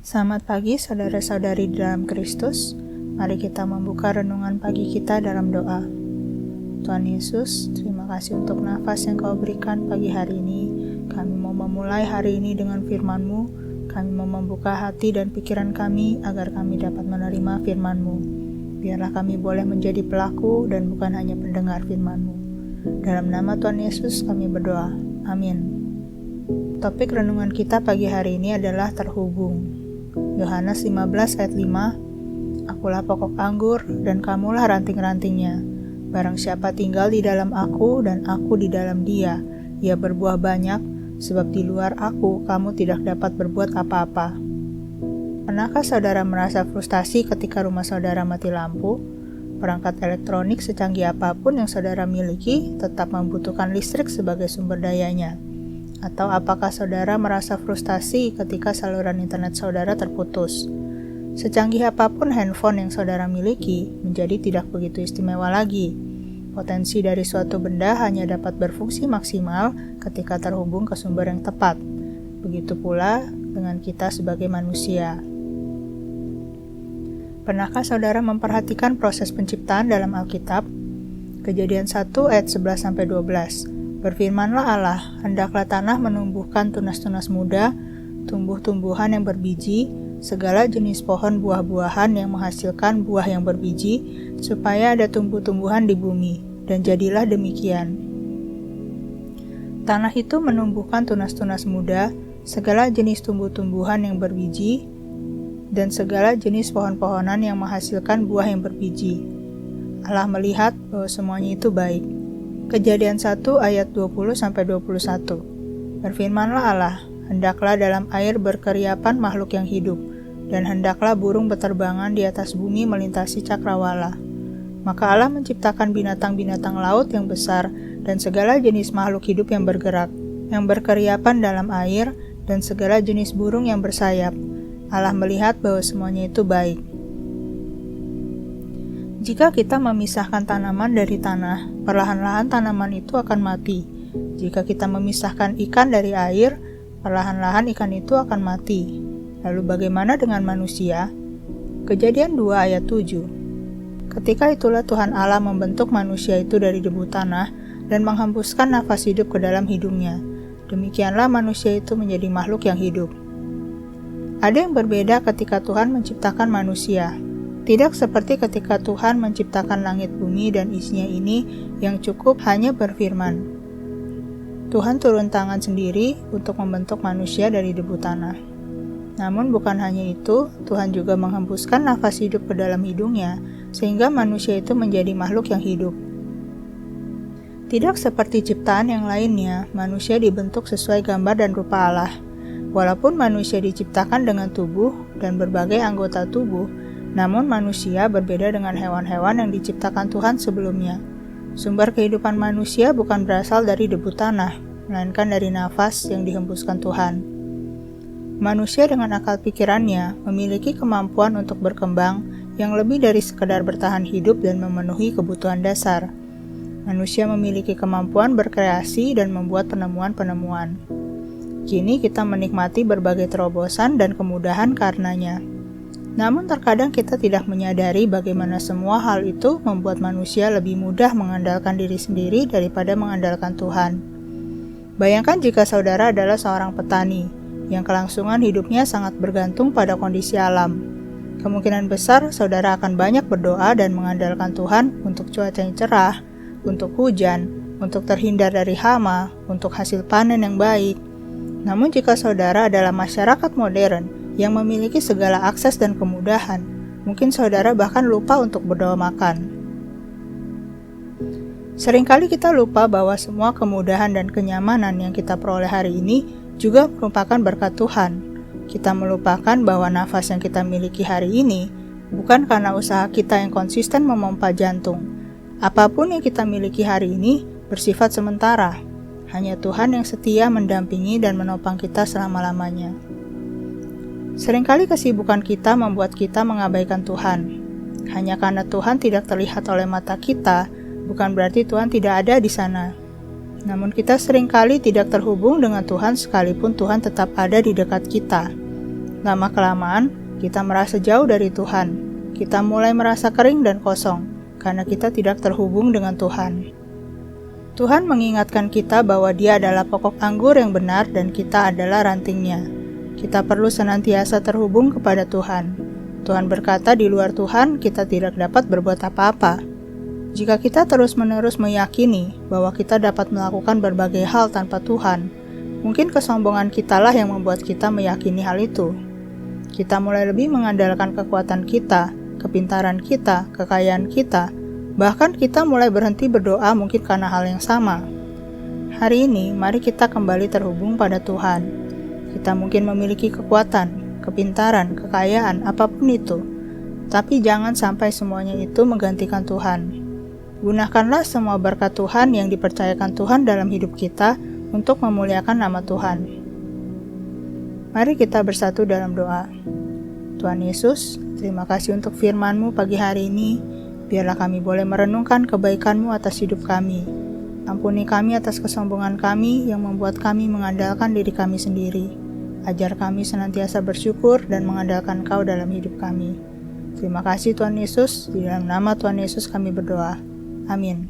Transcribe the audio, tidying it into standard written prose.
Selamat pagi saudara-saudari dalam Kristus. Mari kita membuka renungan pagi kita dalam doa. Tuhan Yesus, terima kasih untuk nafas yang Kau berikan pagi hari ini. Kami mau memulai hari ini dengan firman-Mu. Kami mau membuka hati dan pikiran kami agar kami dapat menerima firman-Mu. Biarlah kami boleh menjadi pelaku dan bukan hanya pendengar firman-Mu. Dalam nama Tuhan Yesus kami berdoa. Amin. Topik renungan kita pagi hari ini adalah terhubung. Yohanes 15 ayat 5, Akulah pokok anggur dan kamulah ranting-rantingnya. Barang siapa tinggal di dalam aku dan aku di dalam dia, ia berbuah banyak, sebab di luar aku kamu tidak dapat berbuat apa-apa. Pernahkah saudara merasa frustasi ketika rumah saudara mati lampu? Perangkat elektronik secanggih apapun yang saudara miliki tetap membutuhkan listrik sebagai sumber dayanya. Atau apakah saudara merasa frustasi ketika saluran internet saudara terputus? Secanggih apapun handphone yang saudara miliki menjadi tidak begitu istimewa lagi. Potensi dari suatu benda hanya dapat berfungsi maksimal ketika terhubung ke sumber yang tepat. Begitu pula dengan kita sebagai manusia. Pernahkah saudara memperhatikan proses penciptaan dalam Alkitab? Kejadian 1 ayat 11-12. Berfirmanlah Allah, hendaklah tanah menumbuhkan tunas-tunas muda, tumbuh-tumbuhan yang berbiji, segala jenis pohon buah-buahan yang menghasilkan buah yang berbiji, supaya ada tumbuh-tumbuhan di bumi. Dan jadilah demikian. Tanah itu menumbuhkan tunas-tunas muda, segala jenis tumbuh-tumbuhan yang berbiji, dan segala jenis pohon-pohonan yang menghasilkan buah yang berbiji. Allah melihat bahwa semuanya itu baik. Kejadian 1 ayat 20-21. Berfirmanlah Allah, hendaklah dalam air berkeriapan makhluk yang hidup, dan hendaklah burung beterbangan di atas bumi melintasi cakrawala. Maka Allah menciptakan binatang-binatang laut yang besar dan segala jenis makhluk hidup yang bergerak, yang berkeriapan dalam air, dan segala jenis burung yang bersayap. Allah melihat bahwa semuanya itu baik. Jika kita memisahkan tanaman dari tanah, perlahan-lahan tanaman itu akan mati. Jika kita memisahkan ikan dari air, perlahan-lahan ikan itu akan mati. Lalu bagaimana dengan manusia? Kejadian 2 ayat 7. Ketika itulah Tuhan Allah membentuk manusia itu dari debu tanah dan menghembuskan nafas hidup ke dalam hidungnya. Demikianlah manusia itu menjadi makhluk yang hidup. Ada yang berbeda ketika Tuhan menciptakan manusia. Tidak seperti ketika Tuhan menciptakan langit bumi dan isinya ini yang cukup hanya berfirman. Tuhan turun tangan sendiri untuk membentuk manusia dari debu tanah. Namun bukan hanya itu, Tuhan juga menghembuskan nafas hidup ke dalam hidungnya, sehingga manusia itu menjadi makhluk yang hidup. Tidak seperti ciptaan yang lainnya, manusia dibentuk sesuai gambar dan rupa Allah. Walaupun manusia diciptakan dengan tubuh dan berbagai anggota tubuh, namun manusia berbeda dengan hewan-hewan yang diciptakan Tuhan sebelumnya. Sumber kehidupan manusia bukan berasal dari debu tanah, melainkan dari nafas yang dihembuskan Tuhan. Manusia dengan akal pikirannya memiliki kemampuan untuk berkembang yang lebih dari sekedar bertahan hidup dan memenuhi kebutuhan dasar. Manusia memiliki kemampuan berkreasi dan membuat penemuan-penemuan. Kini kita menikmati berbagai terobosan dan kemudahan karenanya. Namun terkadang kita tidak menyadari bagaimana semua hal itu membuat manusia lebih mudah mengandalkan diri sendiri daripada mengandalkan Tuhan. Bayangkan jika saudara adalah seorang petani yang kelangsungan hidupnya sangat bergantung pada kondisi alam. Kemungkinan besar saudara akan banyak berdoa dan mengandalkan Tuhan untuk cuaca yang cerah, untuk hujan, untuk terhindar dari hama, untuk hasil panen yang baik. Namun jika saudara adalah masyarakat modern yang memiliki segala akses dan kemudahan, mungkin saudara bahkan lupa untuk berdoa makan. Seringkali kita lupa bahwa semua kemudahan dan kenyamanan yang kita peroleh hari ini juga merupakan berkat Tuhan. Kita melupakan bahwa nafas yang kita miliki hari ini bukan karena usaha kita yang konsisten memompa jantung. Apapun yang kita miliki hari ini bersifat sementara. Hanya Tuhan yang setia mendampingi dan menopang kita selama-lamanya. Seringkali kesibukan kita membuat kita mengabaikan Tuhan. Hanya karena Tuhan tidak terlihat oleh mata kita, bukan berarti Tuhan tidak ada di sana. Namun kita seringkali tidak terhubung dengan Tuhan sekalipun Tuhan tetap ada di dekat kita. Lama-kelamaan, kita merasa jauh dari Tuhan. Kita mulai merasa kering dan kosong, karena kita tidak terhubung dengan Tuhan. Tuhan mengingatkan kita bahwa Dia adalah pokok anggur yang benar dan kita adalah rantingnya. Kita perlu senantiasa terhubung kepada Tuhan. Tuhan berkata di luar Tuhan kita tidak dapat berbuat apa-apa. Jika kita terus-menerus meyakini bahwa kita dapat melakukan berbagai hal tanpa Tuhan, mungkin kesombongan kitalah yang membuat kita meyakini hal itu. Kita mulai lebih mengandalkan kekuatan kita, kepintaran kita, kekayaan kita, bahkan kita mulai berhenti berdoa mungkin karena hal yang sama. Hari ini, mari kita kembali terhubung pada Tuhan. Kita mungkin memiliki kekuatan, kepintaran, kekayaan, apapun itu. Tapi jangan sampai semuanya itu menggantikan Tuhan. Gunakanlah semua berkat Tuhan yang dipercayakan Tuhan dalam hidup kita untuk memuliakan nama Tuhan. Mari kita bersatu dalam doa. Tuhan Yesus, terima kasih untuk firman-Mu pagi hari ini. Biarlah kami boleh merenungkan kebaikan-Mu atas hidup kami. Ampuni kami atas kesombongan kami yang membuat kami mengandalkan diri kami sendiri. Ajar kami senantiasa bersyukur dan mengandalkan Kau dalam hidup kami. Terima kasih Tuhan Yesus, di dalam nama Tuhan Yesus kami berdoa. Amin.